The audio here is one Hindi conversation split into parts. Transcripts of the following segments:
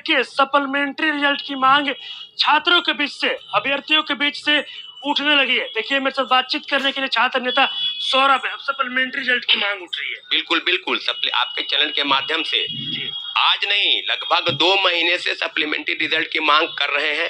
देखिए सप्लीमेंट्री रिजल्ट की मांग छात्रों के बीच से, अभ्यर्थियों के बीच से उठने लगी है। देखिए मेरे साथ बातचीत करने के लिए छात्र नेता सौरभ है। सप्लीमेंट्री रिजल्ट की मांग उठ रही है। बिल्कुल बिल्कुल, आपके चैनल के माध्यम से आज नहीं लगभग 2 महीने से सप्लीमेंट्री रिजल्ट की मांग कर रहे हैं।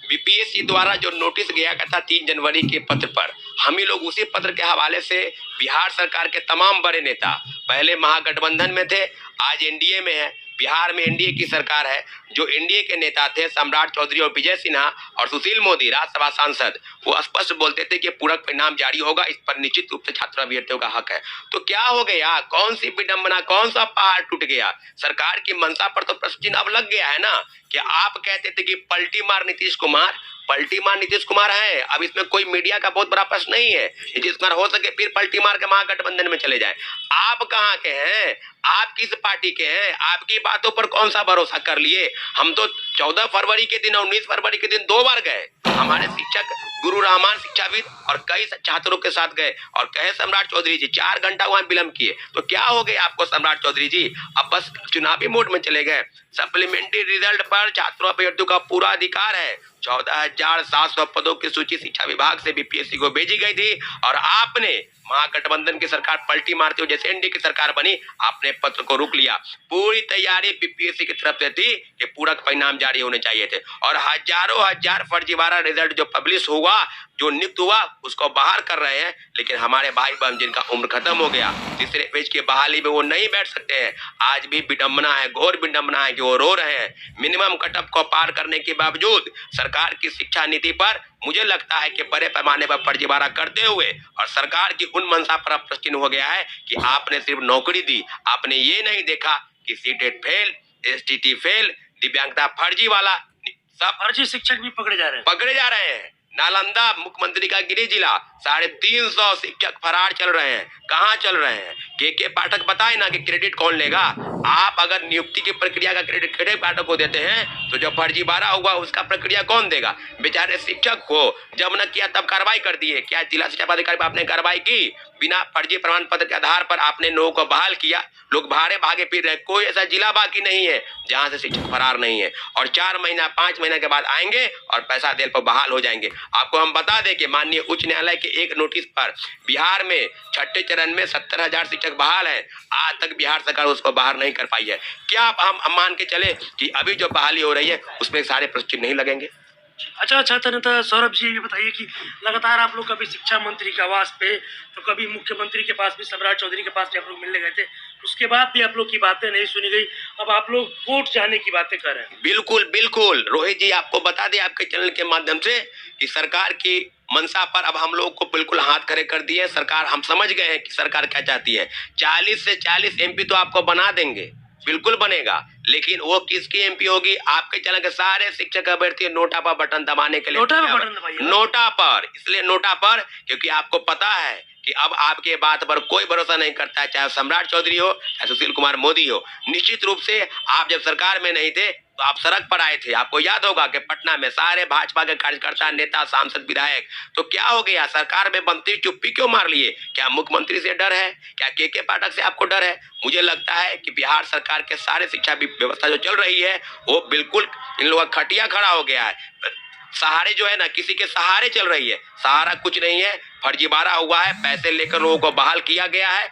बीपीएससी द्वारा जो नोटिस गया था 3 जनवरी के पत्र पर, हम ही लोग उसी पत्र के हवाले से बिहार सरकार के तमाम बड़े नेता, पहले महागठबंधन में थे, आज एनडीए में है, बिहार में एनडीए की सरकार है, जो एनडीए के नेता थे सम्राट चौधरी और विजय सिन्हा और सुशील मोदी राज्यसभा सांसद, वो स्पष्ट बोलते थे कि पूरक परिणाम जारी होगा, इस पर निश्चित रूप से छात्र अभ्यर्थियों का हक है। तो क्या हो गया, कौन सी विडंबना, कौन सा पहाड़ टूट गया? सरकार की मंशा पर तो प्रश्न चिन्ह अब लग गया है ना, कि आप कहते थे कि पलटी मार नीतीश कुमार, पलटी मार नीतीश कुमार है। अब इसमें कोई मीडिया का बहुत बड़ा प्रश्न नहीं है, नीतीश कुमार हो सके फिर पलटी मार के महागठबंधन में चले जाएं। आप कहाँ के हैं, आप किस पार्टी के हैं, आपकी बातों पर कौन सा भरोसा कर लिए? हम तो 14 फरवरी के दिन और 19 फरवरी के दिन 2 बार गए, हमारे शिक्षक गुरु रहमान शिक्षाविद और कई छात्रों के साथ गए और कहे सम्राट चौधरी जी 4 घंटा वहां विलंब किए। तो क्या हो गया आपको सम्राट चौधरी जी, अब बस चुनावी मोड में चले गए? सप्लीमेंट्री रिजल्ट पर छात्रों अभ्यर्थियों का पूरा अधिकार है। 14,700 पदों की सूची शिक्षा विभाग से बीपीएससी को भेजी गई थी और आपने महागठबंधन की सरकार पलटी मारते हुए जैसे एनडीए की सरकार बनी, आपने पत्र को रोक लिया। पूरी तैयारी बीपीएससी की तरफ से थी कि पूरक परिणाम जारी होने चाहिए थे और हजारों हजार फर्जीवाड़ा रिजल्ट जो पब्लिश हुआ, जो नियुक्त हुआ, उसको बाहर कर रहे हैं। लेकिन हमारे भाई बहन जिनका उम्र खत्म हो गया, तीसरे पेज की बहाली में वो नहीं बैठ सकते हैं। आज भी विडंबना है, घोर विडंबना है कि वो रो रहे हैं। मिनिमम कटअप को पार करने के बावजूद सरकार की शिक्षा नीति पर मुझे लगता है कि बड़े पैमाने पर फर्जीवाड़ा करते हुए और सरकार की उन मंशा पर अब प्रश्न हो गया है कि आपने सिर्फ नौकरी दी, आपने ये नहीं देखा कि सीटेट फेल, एसटीटी फेल, दिव्यांगता फर्जी वाला, सब फर्जी शिक्षक भी पकड़े जा रहे हैं। नालंदा मुख्यमंत्री का गृह जिला, 350 शिक्षक फरार चल रहे हैं। कहाँ चल रहे हैं? के पाठक बताए ना कि क्रेडिट कौन लेगा? आप अगर नियुक्ति की प्रक्रिया का क्रेडिट के पाठक को देते हैं तो जो फर्जीवाड़ा हुआ उसका प्रक्रिया कौन देगा? बेचारे शिक्षक को जब न किया तब कार्रवाई कर दी है। क्या जिला शिक्षा पदाधिकारी पर आपने कार्रवाई की? बिना फर्जी प्रमाण पत्र के आधार पर आपने लोगों को बहाल किया, लोग भागे फिर रहे। कोई ऐसा जिला बाकी नहीं है जहां से शिक्षक फरार नहीं है और 4 महीना 5 महीना के बाद आएंगे और पैसा देने पर बहाल हो जाएंगे। आपको हम बता दें कि माननीय उच्च न्यायालय के एक नोटिस पर बिहार में 6ठे चरण में 70,000 शिक्षक बहाल है, आज तक बिहार सरकार उसको बाहर नहीं कर पाई है। क्या हम मान के चले कि अभी जो बहाली हो रही है उसमें सारे प्रश्न नहीं लगेंगे? अच्छा छात्र नेता सौरभ जी, ये बताइए कि लगातार आप लोग कभी शिक्षा मंत्री के आवास पे, तो कभी मुख्यमंत्री के पास भी, सम्राट चौधरी के पास भी आप लोग मिलने गए थे, उसके बाद भी आप लोग की बातें नहीं सुनी गई। अब आप लोग कोर्ट जाने की बातें कर रहे हैं। बिल्कुल बिल्कुल रोहित जी, आपको बता दें आपके चैनल के माध्यम से कि सरकार की मंशा पर अब हम लोग को बिल्कुल हाथ खड़े कर दिए। सरकार, हम समझ गए हैं कि सरकार क्या चाहती है। 40 से 40 एमपी तो आपको बना देंगे, बिल्कुल बनेगा, लेकिन वो किसकी एमपी होगी? आपके चैनल के सारे शिक्षक अभ्यर्थी नोटा पर बटन दबाने के लिए, नोटा पर बटन दबाइए। नोटा पर, इसलिए नोटा पर क्योंकि आपको पता है कि अब आपके बात पर कोई भरोसा नहीं करता है, चाहे सम्राट चौधरी हो चाहे सुशील कुमार मोदी हो। निश्चित रूप से आप जब सरकार में नहीं थे तो आप सड़क पर आए थे। आपको याद होगा कि पटना में सारे भाजपा के कार्यकर्ता, नेता, सांसद, विधायक, तो क्या हो गया? सरकार में बनती चुप्पी क्यों मार लिए? क्या मुख्यमंत्री से डर है? क्या के पाठक से आपको डर है? मुझे लगता है कि बिहार सरकार के सारे शिक्षा व्यवस्था जो चल रही है वो बिल्कुल इन लोगों का खटिया खड़ा हो गया है। सहारे जो है ना, किसी के सहारे चल रही है, सहारा कुछ नहीं है, फर्जीवाड़ा हुआ है, पैसे लेकर लोगों को बहाल किया गया है।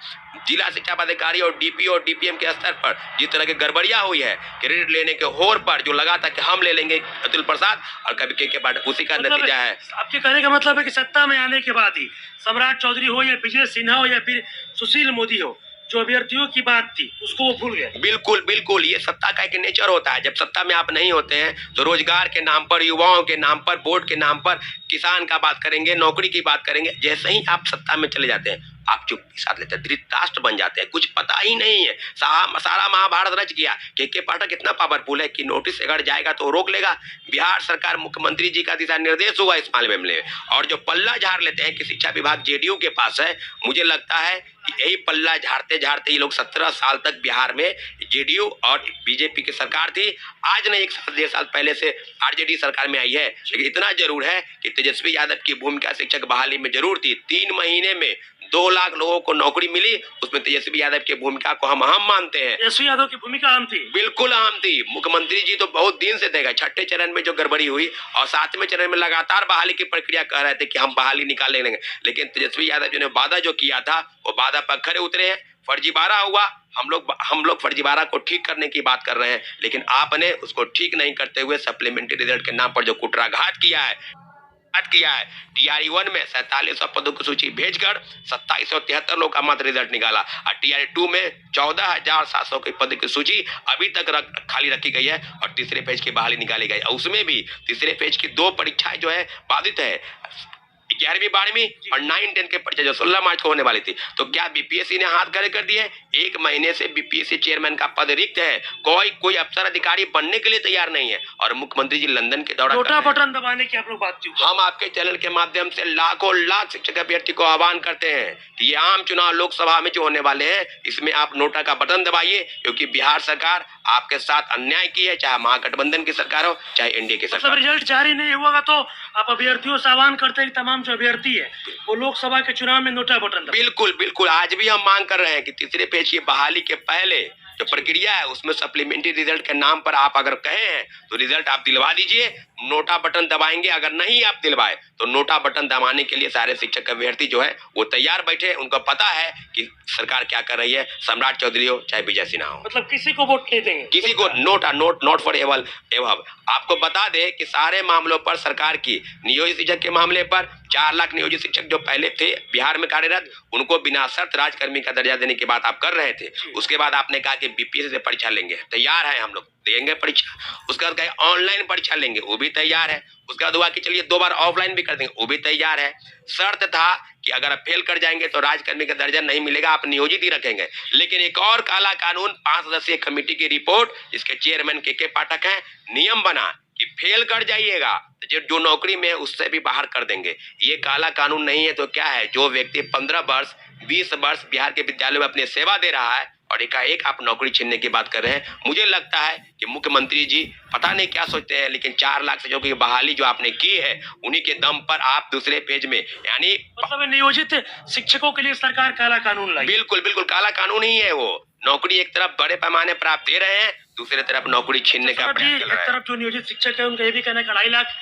जिला शिक्षा पदाधिकारी और डीपी और डीपीएम के स्तर पर जिस तरह की गड़बड़ियां हुई है, क्रेडिट लेने के होर पर जो लगा था कि हम ले लेंगे अतुल प्रसाद और कभी के पाठक, उसी का नतीजा है। आपके कहने का मतलब है कि सत्ता में आने के बाद ही सम्राट चौधरी हो या विजय सिन्हा हो या फिर सुशील मोदी हो, जो अभ्यर्थियों की बात थी उसको वो भूल गए। बिल्कुल बिल्कुल, ये सत्ता का एक नेचर होता है। जब सत्ता में आप नहीं होते हैं तो रोजगार के नाम पर, युवाओं के नाम पर, वोट के नाम पर किसान का बात करेंगे, नौकरी की बात करेंगे। जैसे ही आप सत्ता में चले जाते हैं आप चुप्पी साध लेते हैं, धृतराष्ट्र बन जाते हैं, कुछ पता ही नहीं है। सारा महाभारत रच गया। के पाठक इतना पावरफुल है कि नोटिस अगर जाएगा तो रोक लेगा। बिहार सरकार, मुख्यमंत्री जी का दिशा निर्देश हुआ इस मामले में, और जो पल्ला झाड़ लेते हैं कि शिक्षा विभाग जेडीयू के पास है, मुझे लगता है कि यही पल्ला झाड़ते झाड़ते ये लोग 17 साल तक बिहार में जेडीयू और बीजेपी की सरकार थी। आज नहीं, 1 साल पहले से आरजेडी सरकार में आई है। लेकिन इतना जरूर है कि तेजस्वी यादव की भूमिका शिक्षक बहाली में जरूर थी। 3 महीने में 2 लाख लोगों को नौकरी मिली, उसमें तेजस्वी यादव की भूमिका को हम अहम मानते हैं। तेजस्वी यादव की भूमिका अहम थी, बिल्कुल अहम थी। मुख्यमंत्री जी तो बहुत दिन से देगा, छठे चरण में जो गड़बड़ी हुई और 7वें चरण में लगातार बहाली की प्रक्रिया कह रहे थे कि हम बहाली निकाल लेंगे, लेकिन तेजस्वी यादव जी ने वादा जो किया था वो वादा पर खरे उतरे हैं। फर्जीवाड़ा हुआ, हम लोग फर्जीवाड़ा को ठीक करने की बात कर रहे हैं, लेकिन आपने उसको ठीक नहीं करते हुए सप्लीमेंट्री रिजल्ट के नाम पर जो कुटराघात किया है टीआरई 1 में 4700 पदों की सूची भेजकर 2773 लोग का मत रिजल्ट निकाला और टीआरई 2 में 14,700 के पद की सूची अभी तक खाली रखी गई है और तीसरे पेज की बहाली निकाली गई। उसमें भी तीसरे पेज की 2 परीक्षाएं जो है बाधित है, 11वीं 12वीं और 9-10 के परीक्षा जो 16 मार्च को होने वाली थी। तो क्या बीपीएससी ने हाथ खड़े कर दिए? 1 महीने से बीपीएससी चेयरमैन का पद रिक्त है, कोई अफसर अधिकारी बनने के लिए तैयार नहीं है और मुख्यमंत्री जी लंदन के दौरा छोटा बटन दबाने की आप लोग बात क्यों? हम आपके चैनल के माध्यम से लाखों लाख शिक्षक अभ्यर्थी को आह्वान करते हैं कि ये आम चुनाव लोकसभा में जो होने वाले हैं, इसमें आप नोटा का बटन दबाइए, क्योंकि बिहार सरकार आपके साथ अन्याय की है, चाहे महागठबंधन की सरकार हो चाहे एनडीए की सरकार। रिजल्ट जारी नहीं हुआ तो आप अभ्यर्थियों से आह्वान करते हैं कि तमाम जो अभ्यर्थी है वो लोकसभा के चुनाव में नोटा बटन दबाएं। बिल्कुल आज भी हम मांग कर रहे हैं कि तीसरे पेज की बहाली के पहले जो प्रक्रिया है उसमें सप्लीमेंट्री रिजल्ट के नाम पर आप अगर कहे हैं तो रिजल्ट आप दिलवा दीजिए, नोटा बटन दबाएंगे। अगर नहीं आप दिलवाए तो नोटा बटन दबाने के लिए सारे शिक्षक अभ्यर्थी जो है वो तैयार बैठे, उनको पता है कि सरकार क्या कर रही है, सम्राट चौधरी हो चाहे विजय सिन्हा हो। मतलब किसी को वोट नहीं देंगे, किसी को नोट फॉर एवल। आपको बता दे कि सारे मामलों पर सरकार की नियोजित शिक्षक के मामले पर 4 लाख नियोजित शिक्षक जो पहले थे बिहार में कार्यरत, उनको बिना शर्त राजकर्मी का दर्जा देने की बात आप कर रहे थे। उसके बाद आपने कहा कि बीपीएससी से परीक्षा लेंगे, तैयार है, हम लोग देंगे परीक्षा। उसके बाद कहे ऑनलाइन परीक्षा लेंगे, वो भी तैयार है। उसके बाद हुआ कि चलिए 2 बार ऑफलाइन भी कर देंगे, वो भी तैयार है। शर्त था कि अगर आप फेल कर जाएंगे तो राजकर्मी का दर्जा नहीं मिलेगा, आप नियोजित ही रखेंगे। लेकिन एक और काला कानून 5 सदस्यीय कमेटी की रिपोर्ट, जिसके चेयरमैन के पाठक हैं, नियम बना कि फेल कर जाइएगा जो नौकरी में है उससे भी बाहर कर देंगे। ये काला कानून नहीं है तो क्या है? जो व्यक्ति 15 वर्ष 20 वर्ष बिहार के विद्यालय में अपनी सेवा दे रहा है और एकाएक आप नौकरी छीनने की बात कर रहे हैं। मुझे लगता है कि मुख्यमंत्री जी पता नहीं क्या सोचते हैं, लेकिन 4 लाख से जो की बहाली जो आपने की है उन्हीं के दम पर आप दूसरे पेज में, यानी मतलब नियोजित शिक्षकों के लिए सरकार काला कानून लाई। बिल्कुल काला कानून ही है वो। नौकरी एक तरफ बड़े पैमाने पर आप दे रहे हैं, दूसरे तरफ नौकरी छीनने का प्रयास कर रहे हैं। एक तरफ जो नियोजित शिक्षक है उनका ये भी कहना है 2.5 लाख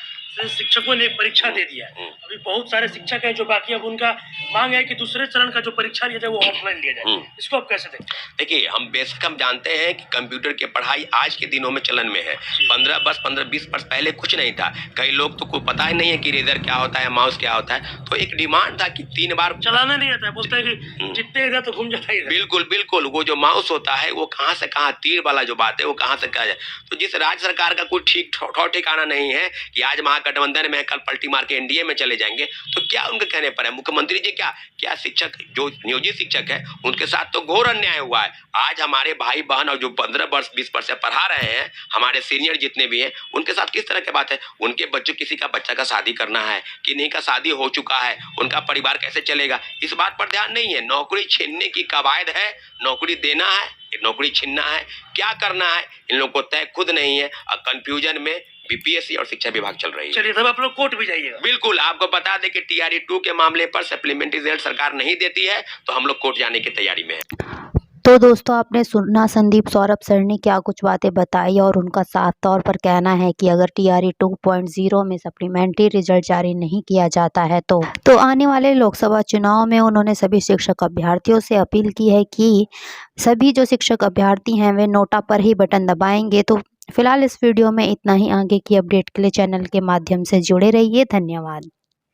शिक्षकों ने परीक्षा दे दिया है। अभी बहुत सारे शिक्षक हैं जो बाकी, अब उनका मांग है कि दूसरे चरण का जो परीक्षा लिया जाए वो ऑफलाइन लिया जाए। इसको आप कैसे देखते हैं? देखिए, हम बेशक हम जानते हैं कि कंप्यूटर की पढ़ाई आज के दिनों में चलन में है। 15-20 वर्ष पहले कुछ नहीं था। कई लोग तो को पता ही नहीं है कि रेजर क्या होता है, माउस क्या होता है। तो एक डिमांड था कि 3 बार चलाना नहीं आता है, बोलते हैं कि जितने इधर तो घूम जाता है। बिल्कुल वो जो माउस होता है वो कहाँ से कहाँ, तीर वाला जो बात है वो कहाँ से कहा जाए। तो जिस राज्य सरकार का कोई ठीक ठिकाना नहीं है कि आज महागठबंधन में कल पलटी मार के एनडीए में चले जाएंगे, तो क्या उनके कहने पर है मुख्यमंत्री जी क्या शिक्षक जो नियोजित शिक्षक है उनके साथ तो घोर अन्याय हुआ है। आज हमारे भाई बहन और जो 15 वर्ष 20 वर्ष से पढ़ा रहे हैं, हमारे सीनियर जितने भी हैं, उनके साथ किस तरह की बात है? उनके बच्चों, किसी का बच्चा का शादी करना है कि नहीं का शादी हो चुका है, उनका परिवार कैसे चलेगा, इस बात पर ध्यान नहीं है। नौकरी छीनने की कवायद है, नौकरी देना है, नौकरी छीनना है, क्या करना है इन लोगों को तय खुद नहीं है और कंफ्यूजन में बीपीएससी और शिक्षा विभाग चल रही है। चलिए तब आप लोग कोर्ट भी जाइएगा। बिल्कुल, आपको बता दें कि टीआरई 2 के मामले पर सप्लीमेंट्री रिजल्ट सरकार नहीं देती है तो हम लोग कोर्ट जाने की तैयारी में है। तो दोस्तों, आपने सुना संदीप सौरभ सर ने क्या कुछ बातें बताई और उनका साफ तौर पर कहना है कि अगर टीआरई 2.0 में सप्लीमेंट्री रिजल्ट जारी नहीं किया जाता है तो आने वाले लोकसभा चुनाव में उन्होंने सभी शिक्षक अभ्यर्थियों से अपील की है कि सभी जो शिक्षक अभ्यर्थी हैं वे नोटा पर ही बटन दबाएंगे। तो फिलहाल इस वीडियो में इतना ही। आगे की अपडेट के लिए चैनल के माध्यम से जुड़े रहिए। धन्यवाद।